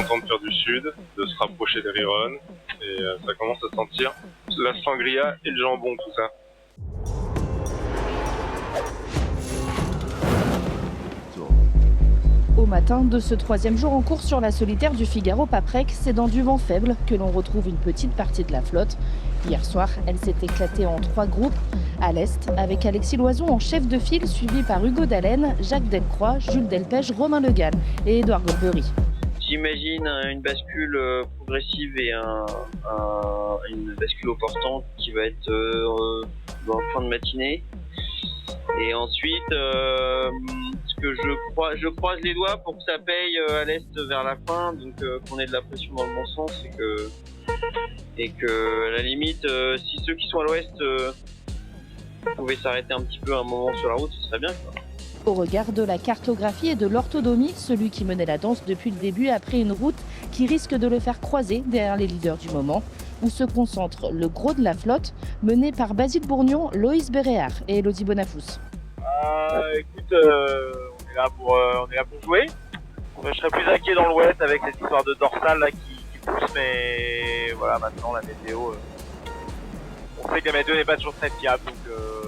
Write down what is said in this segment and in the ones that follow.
contents de faire du sud, de se rapprocher des Riron, et ça commence à sentir la sangria et le jambon, tout ça. Au matin de ce troisième jour en course sur la solitaire du Figaro-Paprec, c'est dans du vent faible que l'on retrouve une petite partie de la flotte. Hier soir, elle s'est éclatée en 3 groupes. À l'est, avec Alexis Loison en chef de file, suivi par Hugo Dallène, Jacques Delcroix, Jules Delpech, Romain Le Gall et Édouard Golbery. J'imagine une bascule progressive et une bascule au portant qui va être dans la fin de matinée. Et ensuite, ce que je croise les doigts pour que ça paye à l'est vers la fin, donc qu'on ait de la pression dans le bon sens et que à la limite, si ceux qui sont à l'ouest pouvaient s'arrêter un petit peu un moment sur la route, ce serait bien, quoi. Au regard de la cartographie et de l'orthodomie, celui qui menait la danse depuis le début a pris une route qui risque de le faire croiser derrière les leaders du moment, où se concentre le gros de la flotte, mené par Basile Bourgnon, Loïs Béréard et Elodie Bonafous. Écoute, on est là pour jouer. Je serais plus inquiet dans l'ouest avec cette histoire de dorsale là, qui pousse, mais voilà, maintenant la météo, on sait que la météo n'est pas toujours très fiable, donc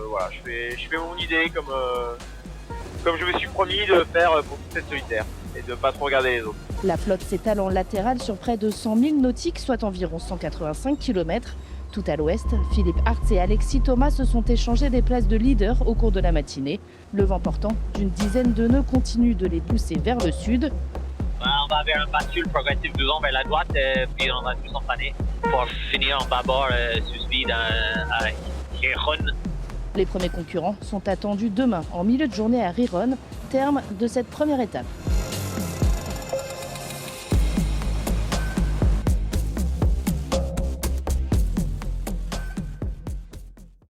voilà, je fais mon idée comme je me suis promis de faire pour toute cette solitaire et de pas trop regarder les autres. La flotte s'étale en latéral sur près de 100 000 nautiques, soit environ 185 km. Tout à l'ouest, Philippe Hartz et Alexis Thomas se sont échangés des places de leader au cours de la matinée. Le vent portant d'une dizaine de nœuds continue de les pousser vers le sud. On va vers un bascule progressif devant vers la droite, puis on va tout s'entraîner pour finir en bâbord sous speed à Riron. Les premiers concurrents sont attendus demain en milieu de journée à Riron, terme de cette première étape.